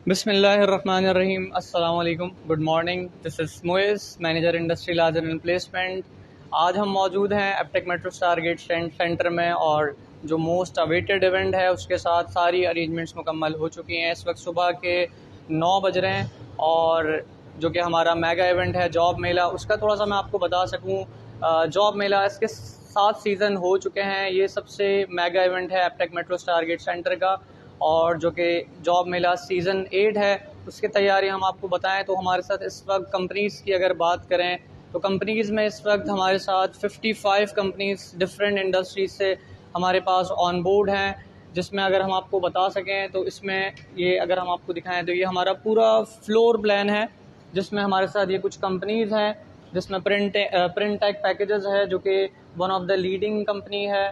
बिस्मिल्लाहिर्रहमानिर्रहीम। अस्सलाम वालेकुम। Good morning. This is Moiz, manager industry larger and placement. आज हम मौजूद हैं Aptech Metro Star Gate centre में, और जो मोस्ट अवेटेड इवेंट है उसके साथ सारी अरेंजमेंट्स मुकम्मल हो चुकी हैं। इस वक्त सुबह के 9 बज रहे हैं, और जो कि हमारा मेगा इवेंट है जॉब मेला, उसका थोड़ा सा मैं आपको बता सकूँ। जॉब मेला इसके 7 सीज़न हो चुके हैं। ये सबसे मेगा इवेंट है Aptech Metro Star Gate centre का, और जो कि जॉब मेला सीज़न 8 है उसकी तैयारी हम आपको बताएं तो हमारे साथ इस वक्त कंपनीज़ की अगर बात करें तो कंपनीज़ में इस वक्त हमारे साथ 55 कंपनीज़ डिफरेंट इंडस्ट्रीज से हमारे पास ऑन बोर्ड हैं। जिसमें अगर हम आपको बता सकें तो इसमें ये अगर हम आपको दिखाएं तो ये हमारा पूरा फ्लोर प्लान है, जिसमें हमारे साथ ये कुछ कंपनीज़ हैं, जिसमें प्रिंटेक पैकेजेस है जो कि one of the leading company है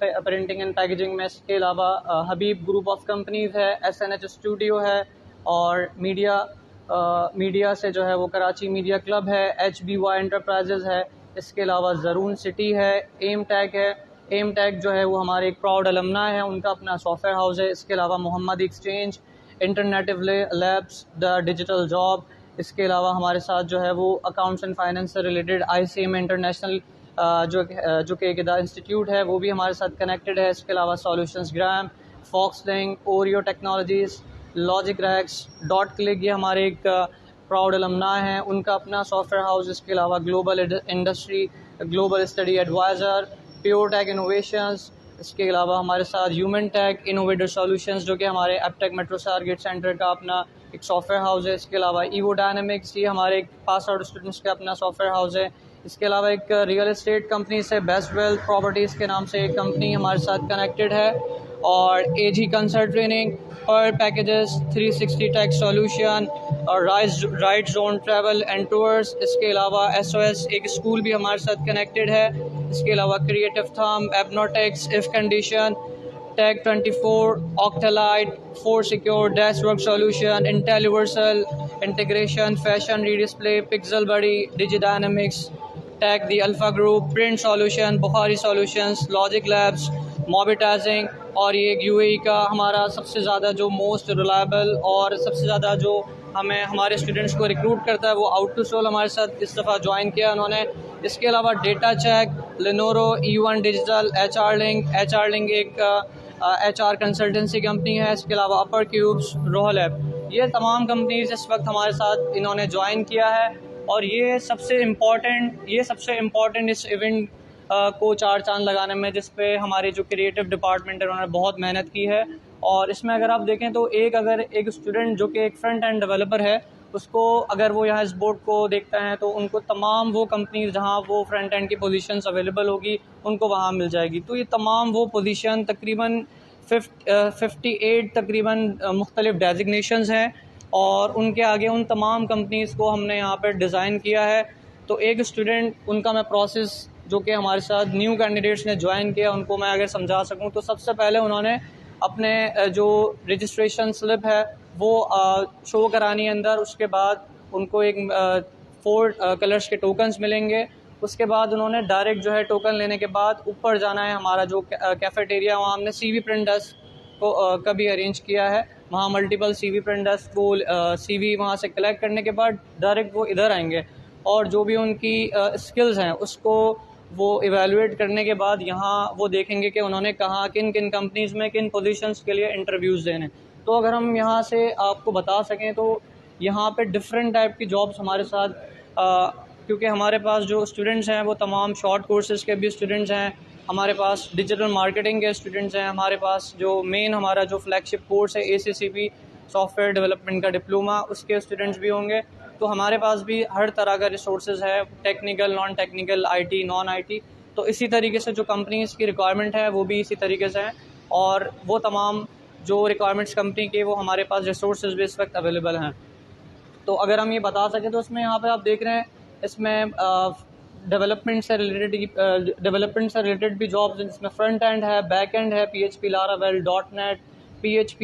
प्रिंटिंग एंड पैकेजिंग में। इसके अलावा हबीब ग्रुप ऑफ कंपनीज़ है, SNH स्टूडियो है, और मीडिया से जो है वो कराची मीडिया क्लब है, HBY एंटरप्राइजेज़ है। इसके अलावा ज़रून सिटी है, एम टैग जो है वो हमारे एक प्राउड अलमना है, उनका अपना सॉफ्टवेयर हाउस है। इसके अलावा Mohammad exchange, internative labs, the digital job. इसके अलावा हमारे साथ जो है वो अकाउंट्स एंड फाइनेंस से रिलेटेड ICM इंटरनेशनल जो कि एक इंस्टीट्यूट है वो भी हमारे साथ कनेक्टेड है। इसके अलावा solutions gram, Foxlink, Oreo technologies, logic racks, dot click, ये हमारे एक प्राउड अलमना है, उनका अपना सॉफ्टवेयर हाउस। इसके अलावा global industry, global study advisor, pure tech innovations. इसके अलावा हमारे साथ ह्यूमन टेक इनोवेटर सॉल्यूशंस जो कि हमारे Aptech Metro Star Gate centre का अपना एक सॉफ्टवेयर हाउस है। इसके अलावा ईवो डायनेमिक्स, ये हमारे पास आउट स्टूडेंट्स का अपना सॉफ्टवेयर हाउस है। इसके अलावा एक रियल एस्टेट कंपनी से बेस्ट वेल्थ प्रॉपर्टीज़ के नाम से एक कंपनी हमारे साथ कनेक्टेड है, और AG कंसल्ट ट्रेनिंग, पर पैकेजेस, 360 टेक सॉल्यूशन, और right zone travel and tours. इसके अलावा SOS एक स्कूल भी हमारे साथ कनेक्टेड है। इसके अलावा क्रिएटिव थम, एपनोटेक्स, if condition, tech 24, octalight, four secure, dashwork solution, intelliversal integration, fashion redisplay, pixel बड़ी, digidynamics, tech the alpha group, print solution, Bukhari solutions, logic labs, mobitizing. और ये एक UAE का हमारा सबसे ज़्यादा जो मोस्ट रिलायबल और सबसे ज़्यादा जो हमें हमारे स्टूडेंट्स को रिक्रूट करता है वो आउट टू सोल हमारे साथ इस दफ़ा ज्वाइन किया उन्होंने। इसके अलावा डेटा चेक, लिनोरो, E1 डिजिटल, HR लिंक एक HR कंसल्टेंसी कंपनी है। इसके अलावा अपर क्यूब्स, रोहल ऐप, ये तमाम कंपनीज इस वक्त हमारे साथ इन्होंने ज्वाइन किया है। और ये सबसे इम्पॉर्टेंट इस इवेंट को चार चांद लगाने में, जिस पे हमारे जो क्रिएटिव डिपार्टमेंट है उन्होंने बहुत मेहनत की है। और इसमें अगर आप देखें तो अगर एक स्टूडेंट जो कि एक फ्रंट एंड डेवलपर है, उसको अगर वो यहाँ इस बोर्ड को देखता है तो उनको तमाम वो कंपनीज जहाँ वो फ्रंट एंड की पोजीशंस अवेलेबल होगी उनको वहाँ मिल जाएगी। तो ये तमाम वो पोजीशन तकरीबन 58 तकरीबन मुख्तलिफ डेजिग्नेशंस हैं, और उनके आगे उन तमाम कंपनीज़ को हमने यहाँ पर डिज़ाइन किया है। तो एक स्टूडेंट उनका मैं प्रोसेस जो कि हमारे साथ न्यू कैंडिडेट्स ने ज्वाइन किया उनको मैं अगर समझा सकूं तो सबसे पहले उन्होंने अपने जो रजिस्ट्रेशन स्लिप है वो शो करानी है अंदर। उसके बाद उनको एक 4 कलर्स के टोकन्स मिलेंगे। उसके बाद उन्होंने डायरेक्ट जो है टोकन लेने के बाद ऊपर जाना है हमारा जो कैफेटेरिया, वहाँ हमने CV प्रिंट डेस्क को का भी अरेंज किया है। वहाँ मल्टीपल CV प्रिंट डेस्क को CV वहाँ से कलेक्ट करने के बाद डायरेक्ट वो इधर आएंगे, और जो भी उनकी स्किल्स हैं उसको वो इवेलुएट करने के बाद यहाँ वो देखेंगे कि उन्होंने कहाँ किन किन कंपनीज़ में किन पोजीशंस के लिए इंटरव्यूज़ देने। तो अगर हम यहाँ से आपको बता सकें तो यहाँ पे डिफरेंट टाइप की जॉब्स हमारे साथ, क्योंकि हमारे पास जो स्टूडेंट्स हैं वो तमाम शॉर्ट कोर्सेज़ के भी स्टूडेंट्स हैं, हमारे पास डिजिटल मार्केटिंग के स्टूडेंट्स हैं, हमारे पास जो मेन हमारा जो फ्लैगशिप कोर्स है ACCP सॉफ्टवेयर डेवलपमेंट का डिप्लोमा, उसके स्टूडेंट्स भी होंगे। तो हमारे पास भी हर तरह का रिसोर्सेज है, technical, non technical, IT, non IT। तो इसी तरीके से जो कंपनीज़ की रिक्वायरमेंट है वो भी इसी तरीके से हैं, और वो तमाम जो रिक्वायरमेंट्स कंपनी के वो हमारे पास रिसोर्सेज भी इस वक्त अवेलेबल हैं। तो अगर हम ये बता सकें तो इसमें यहाँ पे आप देख रहे हैं इसमें डेवलपमेंट से रिलेटेड भी जॉब्स, जिसमें फ्रंट एंड है, बैक एंड है, PHP, Laravel, .NET, PHP,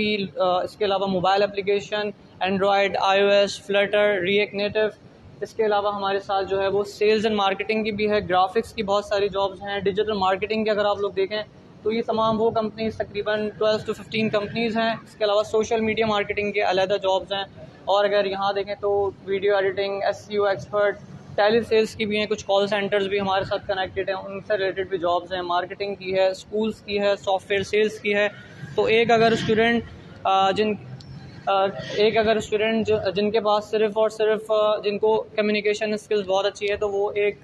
इसके अलावा mobile application, Android, iOS, Flutter, react native. इसके अलावा हमारे साथ जो है वो सेल्स एंड मार्केटिंग की भी है, ग्राफिक्स की बहुत सारी जॉब्स हैं, डिजिटल मार्केटिंग की अगर आप लोग देखें तो ये तमाम वो कंपनीज़ तकरीबन 12 से 15 कंपनीज़ हैं। इसके अलावा सोशल मीडिया मार्केटिंग के अलग जॉब्स हैं। और अगर यहाँ देखें तो video editing, SEO expert, tele sales की भी हैं, कुछ कॉल सेंटर्स भी हमारे साथ कनेक्टेड हैं, उनसे रिलेटेड भी जॉब्स हैं। मार्केटिंग की है, स्कूल्स की है, सॉफ्टवेयर सेल्स की है। तो एक अगर स्टूडेंट जिनके पास सिर्फ़ और सिर्फ जिनको कम्युनिकेशन स्किल्स बहुत अच्छी है, तो वो एक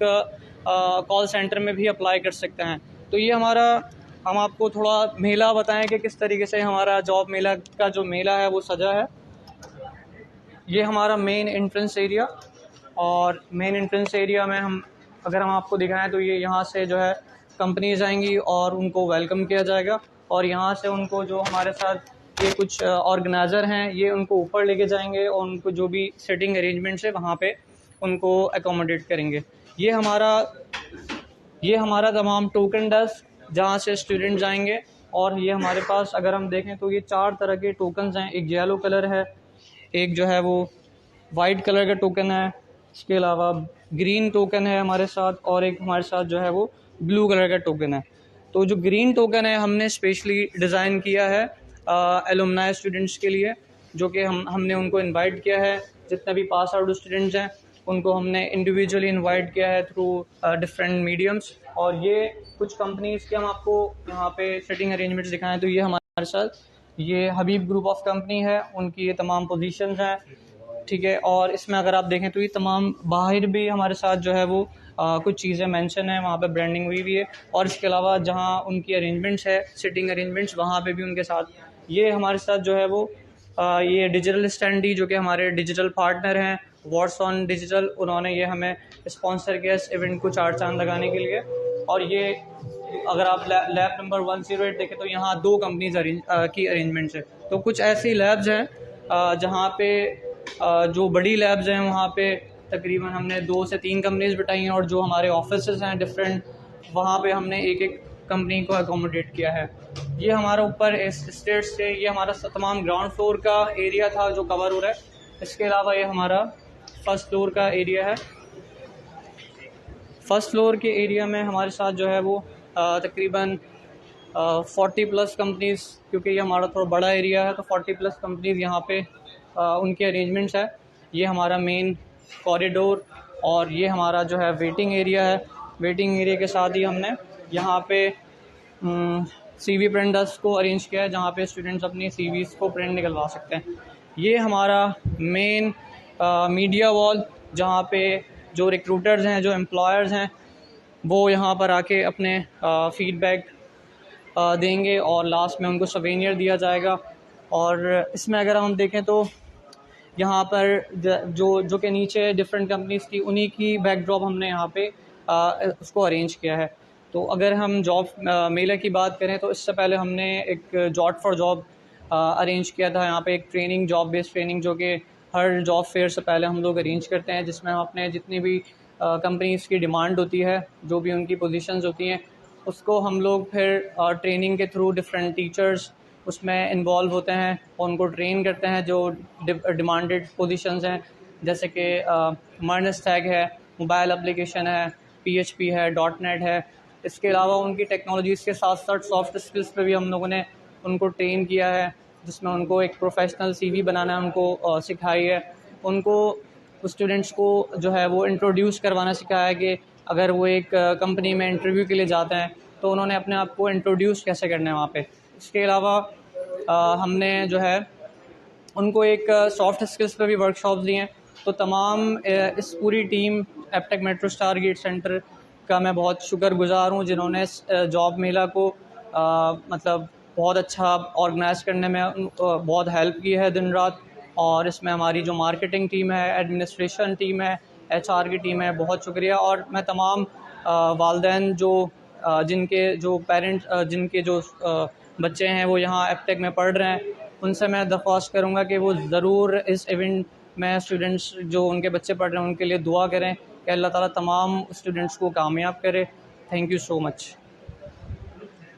कॉल सेंटर में भी अप्लाई कर सकते हैं। तो ये हम आपको थोड़ा मेला बताएं कि किस तरीके से हमारा जॉब मेला का जो मेला है वो सजा है। ये हमारा मेन एंट्रेंस एरिया, और मेन एंट्रेंस एरिया में अगर हम आपको दिखाएं तो ये यहाँ से जो है कंपनीज आएंगी और उनको वेलकम किया जाएगा, और यहाँ से उनको जो हमारे साथ ये कुछ ऑर्गेनाइज़र हैं ये उनको ऊपर लेके जाएंगे और उनको जो भी सिटिंग अरेंजमेंट्स है वहाँ पे उनको एकोमोडेट करेंगे। ये हमारा तमाम टोकन डेस्क जहाँ से स्टूडेंट जाएंगे। और ये हमारे पास अगर हम देखें तो ये 4 तरह के टोकन्स हैं। एक येलो कलर है, एक जो है वो वाइट कलर का टोकन है, इसके अलावा ग्रीन टोकन है हमारे साथ, और एक हमारे साथ जो है वो ब्लू कलर का टोकन है। तो जो ग्रीन टोकन है हमने स्पेशली डिज़ाइन किया है एलुमनाई स्टूडेंट्स के लिए, जो कि हमने उनको इनवाइट किया है। जितने भी पास आउट स्टूडेंट्स हैं उनको हमने इंडिविजुअली इनवाइट किया है थ्रू डिफरेंट मीडियम्स। और ये कुछ कंपनीज़ के हम आपको यहाँ पे सेटिंग अरेंजमेंट्स दिखाएं तो ये हमारे साथ ये हबीब ग्रुप ऑफ कंपनी है, उनकी ये तमाम पोजीशंस हैं, ठीक है। और इसमें अगर आप देखें तो ये तमाम बाहर भी हमारे साथ जो है वो कुछ चीज़ें मेंशन है, वहाँ पे ब्रांडिंग हुई भी है। और इसके अलावा जहाँ उनकी अरेंजमेंट्स है, सिटिंग अरेंजमेंट्स, वहाँ पे भी उनके साथ ये हमारे साथ जो है वो ये डिजिटल स्टैंडी जो कि हमारे डिजिटल पार्टनर हैं वॉट्स ऑन डिजिटल, उन्होंने ये हमें स्पॉन्सर किया इस इवेंट को 4 चांद लगाने के लिए। और ये अगर आप लैब नंबर 108 देखें तो यहाँ 2 कंपनीज की अरेंजमेंट्स है। तो कुछ ऐसी लैब्स हैं जहाँ पे जो बड़ी लैब्स हैं वहाँ पे तकरीबन हमने 2 से 3 कंपनीज बिठाई हैं, और जो हमारे ऑफिसेज हैं डिफरेंट, वहाँ पे हमने एक कंपनी को अकोमोडेट किया है। ये हमारा ऊपर इस स्टेट से ये हमारा तमाम ग्राउंड फ्लोर का एरिया था जो कवर हो रहा है। इसके अलावा ये हमारा फर्स्ट फ्लोर का एरिया है। फर्स्ट फ्लोर के एरिया में हमारे साथ जो है वो तकरीबन 40+ कंपनीज़, क्योंकि ये हमारा थोड़ा बड़ा एरिया है तो 40+ कंपनीज़ यहाँ पे उनके अरेंजमेंट्स है। ये हमारा मेन कॉरिडोर, और ये हमारा जो है वेटिंग एरिया है। वेटिंग एरिया के साथ ही हमने यहाँ पे CV प्रिंट डेस्क को अरेंज किया है, जहाँ पे स्टूडेंट्स अपनी CVs को प्रिंट निकलवा सकते हैं। ये हमारा मेन मीडिया वॉल, जहाँ पे जो रिक्रूटर्स हैं, जो एम्प्लॉयर्स हैं, वो यहाँ पर आके अपने फीडबैक देंगे और लास्ट में उनको सवेनियर दिया जाएगा। और इसमें अगर हम देखें तो यहाँ पर जो कि नीचे डिफरेंट कंपनीज़ की उन्हीं की बैकड्रॉप हमने यहाँ पे उसको अरेंज किया है। तो अगर हम जॉब मेले की बात करें तो इससे पहले हमने एक जॉब फॉर जॉब अरेंज किया था। यहाँ पे एक ट्रेनिंग, जॉब बेस्ड ट्रेनिंग, जो कि हर जॉब फेयर से पहले हम लोग अरेंज करते हैं, जिसमें हम अपने जितनी भी कंपनीज़ की डिमांड होती है, जो भी उनकी पोजीशंस होती हैं, उसको हम लोग फिर ट्रेनिंग के थ्रू डिफरेंट टीचर्स उसमें इन्वॉल्व होते हैं और उनको ट्रेन करते हैं जो डिमांडेड पोजीशंस हैं, जैसे कि मर्न स्टैक है, मोबाइल एप्लीकेशन है, PHP है, .NET है। इसके अलावा उनकी टेक्नोलॉजीज़ के साथ साथ सॉफ्ट स्किल्स पे भी हम लोगों ने उनको ट्रेन किया है, जिसमें उनको एक प्रोफेशनल CV बनाना उनको सिखाई है। उनको स्टूडेंट्स को जो है वो इंट्रोड्यूस करवाना सिखाया है कि अगर वो एक कंपनी में इंटरव्यू के लिए जाते हैं तो उन्होंने अपने आप को इंट्रोड्यूस कैसे करना है वहाँ पे। इसके अलावा हमने जो है उनको एक सॉफ्ट स्किल्स पे भी वर्कशॉप्स दिए हैं। तो तमाम इस पूरी team Aptech Metro Star Gate centre का मैं बहुत शुक्रगुजार हूँ, जिन्होंने इस जॉब मेला को मतलब बहुत अच्छा ऑर्गेनाइज़ करने में बहुत हेल्प की है दिन रात। और इसमें हमारी जो मार्केटिंग टीम है, एडमिनिस्ट्रेशन टीम है, HR की टीम है, बहुत शुक्रिया। और मैं तमाम वालिदैन जिनके जो पेरेंट्स जिनके जो बच्चे हैं वो यहाँ एप्टेक में पढ़ रहे हैं, उनसे मैं दरख्वास्त करूँगा कि वो ज़रूर इस इवेंट में स्टूडेंट्स जो उनके बच्चे पढ़ रहे हैं उनके लिए दुआ करें कि अल्लाह ताला तमाम स्टूडेंट्स को कामयाब करे। Thank you so much.